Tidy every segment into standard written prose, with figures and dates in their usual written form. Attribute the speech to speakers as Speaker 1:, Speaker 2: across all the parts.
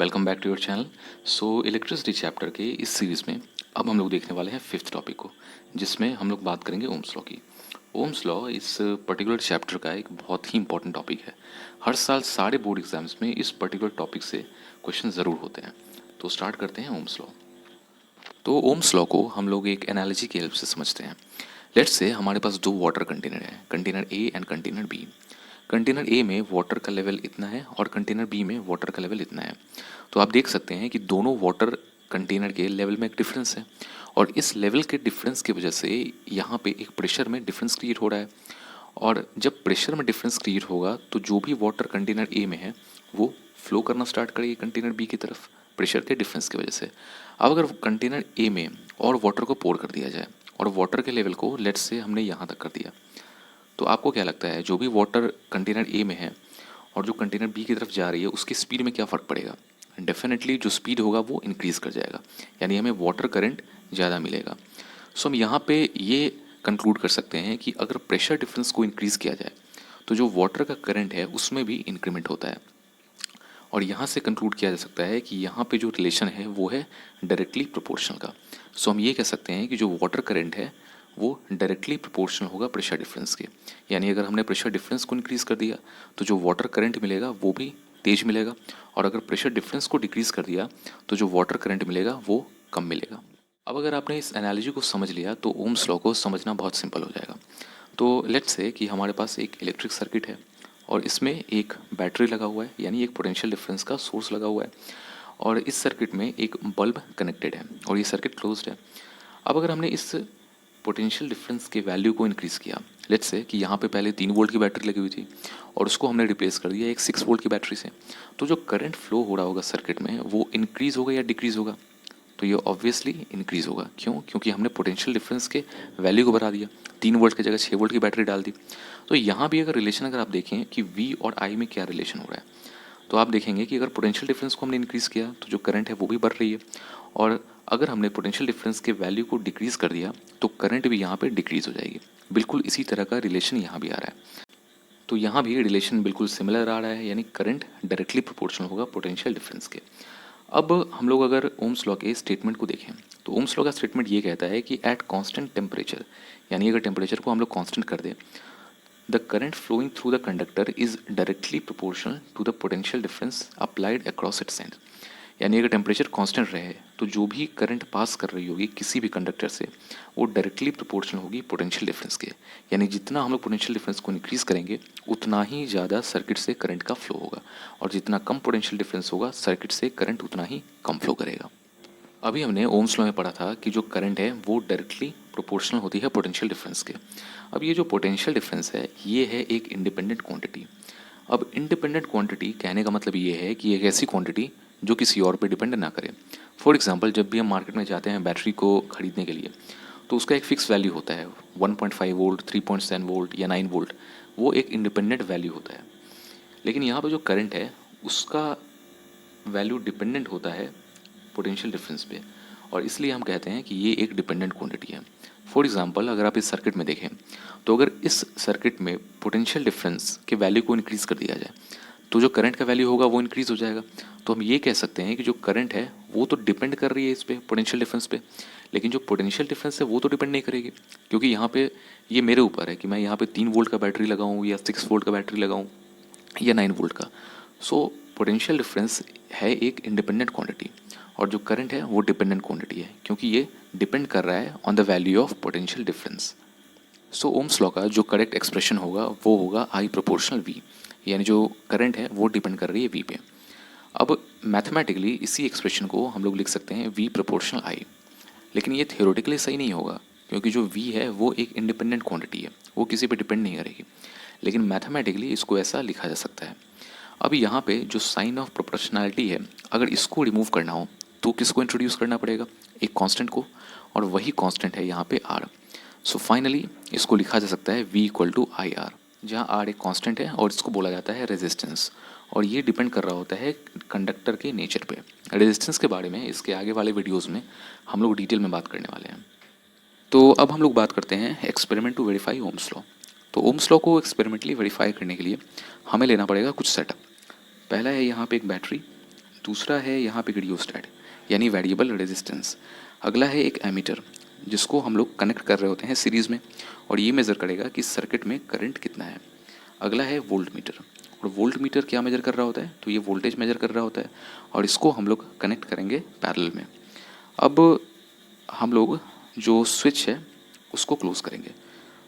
Speaker 1: Welcome back to your channel. Electricity chapter के इस series में अब हम लोग देखने वाले हैं फिफ्थ टॉपिक को, जिसमें हम लोग बात करेंगे ओम्स लॉ की। ओम्स लॉ इस पर्टिकुलर चैप्टर का एक बहुत ही इंपॉर्टेंट टॉपिक है। हर साल सारे बोर्ड एग्जाम्स में इस पर्टिकुलर टॉपिक से क्वेश्चन ज़रूर होते हैं। तो स्टार्ट करते हैं ओम्स लॉ। तो ओम्स लॉ को हम लोग एक एनालॉजी की हेल्प से समझते हैं। लेट्स से हमारे पास दो वाटर कंटेनर है, container a and container b. Container a में वाटर का लेवल इतना है और कंटेनर बी में वाटर का लेवल इतना है। तो आप देख सकते हैं कि दोनों वाटर कंटेनर के लेवल में एक डिफरेंस है, और इस लेवल के डिफरेंस की वजह से यहाँ पे एक प्रेशर में डिफरेंस क्रिएट हो रहा है। और जब प्रेशर में डिफरेंस क्रिएट होगा तो जो भी वाटर कंटेनर ए में है वो फ्लो करना स्टार्ट करेगी कंटेनर बी की तरफ, प्रेशर के डिफरेंस की वजह से। अब अगर कंटेनर ए में और वाटर को पोर कर दिया जाए और वाटर के लेवल को लेट्स से हमने यहाँ तक कर दिया, तो आपको क्या लगता है जो भी वाटर कंटेनर ए में है और जो कंटेनर बी की तरफ जा रही है उसकी स्पीड में क्या फ़र्क पड़ेगा? डेफिनेटली जो स्पीड होगा वो इंक्रीज़ कर जाएगा, यानी हमें वाटर करंट ज़्यादा मिलेगा। हम यहाँ पे ये कंक्लूड कर सकते हैं कि अगर प्रेशर डिफरेंस को इंक्रीज़ किया जाए तो जो वाटर का करंट है उसमें भी इंक्रीमेंट होता है। और यहाँ से कंक्लूड किया जा सकता है कि यहाँ पे जो रिलेशन है वो है डायरेक्टली प्रोपोर्शनल का। हम ये कह सकते हैं कि जो वाटर करंट है वो डायरेक्टली प्रोपोर्शनल होगा प्रेशर डिफरेंस के। यानी अगर हमने प्रेशर डिफरेंस को इंक्रीज़ कर दिया तो जो वाटर करंट मिलेगा वो भी तेज़ मिलेगा, और अगर प्रेशर डिफरेंस को डिक्रीज़ कर दिया तो जो वाटर करंट मिलेगा वो कम मिलेगा। अब अगर आपने इस एनालॉजी को समझ लिया तो ओम्स लॉ को समझना बहुत सिंपल हो जाएगा। तो लेट्स से कि हमारे पास एक इलेक्ट्रिक सर्किट है और इसमें एक बैटरी लगा हुआ है, यानी एक पोटेंशियल डिफरेंस का सोर्स लगा हुआ है, और इस सर्किट में एक बल्ब कनेक्टेड है और ये सर्किट क्लोज्ड है। अब अगर हमने इस पोटेंशियल डिफरेंस के वैल्यू को इंक्रीज़ किया, लेट्स से कि यहाँ पे पहले 3 वोल्ट की बैटरी लगी हुई थी और उसको हमने रिप्लेस कर दिया एक 6 वोल्ट की बैटरी से, तो जो करंट फ्लो हो रहा होगा सर्किट में वो इंक्रीज़ होगा या डिक्रीज़ होगा? तो ये ऑब्वियसली इंक्रीज़ होगा। क्यों? क्योंकि हमने पोटेंशियल डिफरेंस के वैल्यू को बढ़ा दिया, 3 वोल्ट की जगह 6 वोल्ट की बैटरी डाल दी। तो यहाँ भी अगर रिलेशन अगर आप देखें कि V और I में क्या रिलेशन हो रहा है, तो आप देखेंगे कि अगर पोटेंशियल डिफरेंस को हमने इंक्रीज़ किया तो जो करंट है वो भी बढ़ रही है, और अगर हमने पोटेंशियल डिफरेंस के वैल्यू को डिक्रीज़ कर दिया तो करंट भी यहाँ पे डिक्रीज़ हो जाएगी। बिल्कुल इसी तरह का रिलेशन यहाँ भी आ रहा है। तो यहाँ भी रिलेशन बिल्कुल सिमिलर आ रहा है, यानी करंट डायरेक्टली प्रोपोर्शनल होगा पोटेंशियल डिफरेंस के। अब हम लोग अगर ओम्स लॉ के स्टेटमेंट को देखें तो ओम्स लॉ का स्टेटमेंट ये कहता है कि एट कांस्टेंट टेम्परेचर, यानी अगर टेम्परेचर को हम लोग कांस्टेंट कर दें, the current flowing through the conductor is directly proportional to the potential difference applied across its end. यानी अगर टेम्परेचर कांस्टेंट रहे तो जो भी करंट पास कर रही होगी किसी भी कंडक्टर से वो डायरेक्टली प्रोपोर्शनल होगी पोटेंशियल डिफरेंस के। यानी जितना हम लोग पोटेंशियल डिफरेंस को इंक्रीज़ करेंगे उतना ही ज़्यादा सर्किट से करंट का फ्लो होगा, और जितना कम पोटेंशियल डिफरेंस होगा सर्किट से करंट उतना ही कम फ्लो करेगा। अभी हमने ओम्स लॉ में पढ़ा था कि जो करंट है वो डायरेक्टली प्रोपोर्शनल होती है पोटेंशियल डिफरेंस के। अब ये जो पोटेंशियल डिफरेंस है ये है एक इंडिपेंडेंट क्वांटिटी। अब इंडिपेंडेंट क्वांटिटी कहने का मतलब ये है कि एक ऐसी क्वांटिटी जो किसी और पे डिपेंड ना करे। फॉर एग्जांपल जब भी हम मार्केट में जाते हैं बैटरी को खरीदने के लिए तो उसका एक फ़िक्स वैल्यू होता है, 1.5 वोल्ट, 3.7 वोल्ट या 9 वोल्ट, वो एक इंडिपेंडेंट वैल्यू होता है। लेकिन यहाँ पे जो करंट है उसका वैल्यू डिपेंडेंट होता है पोटेंशियल डिफरेंस पे, और इसलिए हम कहते हैं कि ये एक डिपेंडेंट क्वांटिटी है। फॉर एग्जांपल अगर आप इस सर्किट में देखें तो अगर इस सर्किट में पोटेंशियल डिफरेंस के वैल्यू को इंक्रीज़ कर दिया जाए तो जो करंट का वैल्यू होगा वो इंक्रीज़ हो जाएगा। तो हम ये कह सकते हैं कि जो करंट है वो तो डिपेंड कर रही है इस पे पोटेंशियल डिफरेंस पे, लेकिन जो पोटेंशियल डिफरेंस है वो तो डिपेंड नहीं करेगी, क्योंकि यहाँ पे ये मेरे ऊपर है कि मैं यहाँ पे 3 वोल्ट का बैटरी लगाऊँ या 6 वोल्ट का बैटरी लगाऊँ या 9 वोल्ट का। सो पोटेंशियल डिफरेंस है एक इंडिपेंडेंट क्वांटिटी, और जो करंट है वो डिपेंडेंट क्वांटिटी है क्योंकि ये डिपेंड कर रहा है on the value of potential difference. Ohm's law का जो करेक्ट एक्सप्रेशन होगा वो होगा I प्रोपोर्शनल V, यानी जो करंट है वो डिपेंड कर रही है V पे। अब मैथमेटिकली इसी एक्सप्रेशन को हम लोग लिख सकते हैं V प्रोपोर्शनल I, लेकिन ये थियोरेटिकली सही नहीं होगा क्योंकि जो V है वो एक इंडिपेंडेंट क्वांटिटी है, वो किसी पे डिपेंड नहीं करेगी। लेकिन मैथमेटिकली इसको ऐसा लिखा जा सकता है। अब यहाँ पे जो साइन ऑफ प्रोपोर्शनैलिटी है अगर इसको रिमूव करना हो तो किसको इंट्रोड्यूस करना पड़ेगा? एक कांस्टेंट को, और वही कांस्टेंट है यहाँ पे R। फाइनली इसको लिखा जा सकता है V equal to I R, जहाँ R एक कांस्टेंट है और इसको बोला जाता है रेजिस्टेंस, और ये डिपेंड कर रहा होता है कंडक्टर के नेचर पे। रेजिस्टेंस के बारे में इसके आगे वाले वीडियोज़ में हम लोग डिटेल में बात करने वाले हैं। तो अब हम लोग बात करते हैं experiment to verify Ohm's law. तो ओम्स लॉ को एक्सपेरिमेंटली वेरीफाई करने के लिए हमें लेना पड़ेगा कुछ सेटअप। पहला है यहाँ पे एक बैटरी, दूसरा है यहाँ पे रियोस्टैट यानी वेरिएबल रेजिस्टेंस। अगला है एक एमीटर जिसको हम लोग कनेक्ट कर रहे होते हैं सीरीज़ में और ये मेज़र करेगा कि सर्किट में करंट कितना है। अगला है वोल्ट मीटर और वोल्ट मीटर क्या मेजर कर रहा होता है, तो ये वोल्टेज मेजर कर रहा होता है और इसको हम लोग कनेक्ट करेंगे पैरेलल में। अब हम लोग जो स्विच है उसको क्लोज़ करेंगे,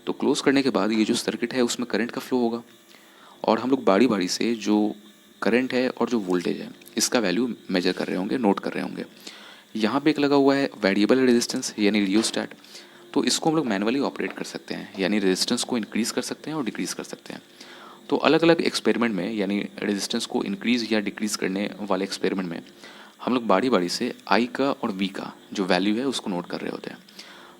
Speaker 1: तो क्लोज़ करने के बाद ये जो सर्किट है उसमें करंट का फ्लो होगा और हम लोग बारी बारी से जो करंट है और जो वोल्टेज है इसका वैल्यू मेजर कर रहे होंगे, नोट कर रहे होंगे। यहाँ पे एक लगा हुआ है वेरिएबल रेजिस्टेंस यानी रियोस्टैट, तो इसको हम लोग मैनुअली ऑपरेट कर सकते हैं, यानी रेजिस्टेंस को इंक्रीज़ कर सकते हैं और डिक्रीज़ कर सकते हैं। तो अलग अलग एक्सपेरिमेंट में यानी रेजिस्टेंस को इंक्रीज़ या डिक्रीज़ करने वाले एक्सपेरिमेंट में हम लोग बारी बारी से आई का और वी का जो वैल्यू है उसको नोट कर रहे होते हैं।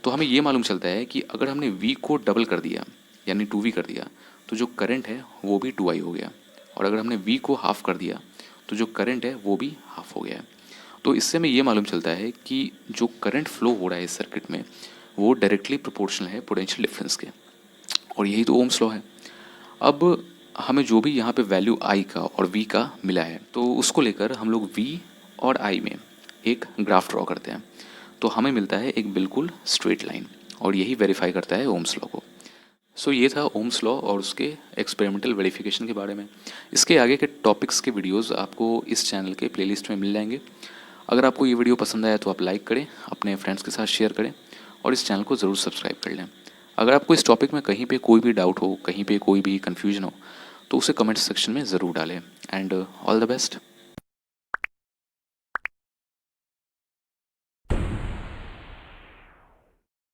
Speaker 1: तो हमें ये मालूम चलता है कि अगर हमने वी को डबल कर दिया यानी 2V कर दिया तो जो करंट है वो भी 2I हो गया, और अगर हमने वी को हाफ कर दिया तो जो करंट है वो भी हाफ हो गया है। तो इससे हमें ये मालूम चलता है कि जो करंट फ्लो हो रहा है इस सर्किट में वो डायरेक्टली प्रोपोर्शनल है पोटेंशियल डिफरेंस के, और यही तो ओम्स लॉ है। अब हमें जो भी यहाँ पे वैल्यू आई का और वी का मिला है तो उसको लेकर हम लोग वी और आई में एक ग्राफ ड्रॉ करते हैं, तो हमें मिलता है एक बिल्कुल स्ट्रेट लाइन, और यही वेरीफाई करता है ओम्स लॉ को। सो ये था ओम्स लॉ और उसके एक्सपेरिमेंटल वेरिफिकेशन के बारे में। इसके आगे के टॉपिक्स के वीडियोस आपको इस चैनल के प्लेलिस्ट में मिल जाएंगे। अगर आपको ये वीडियो पसंद आया तो आप लाइक करें, अपने फ्रेंड्स के साथ शेयर करें और इस चैनल को ज़रूर सब्सक्राइब कर लें। अगर आपको इस टॉपिक में कहीं पे कोई भी डाउट हो, कहीं पे कोई भी कन्फ्यूजन हो तो उसे कमेंट सेक्शन में ज़रूर डालें। And all the best.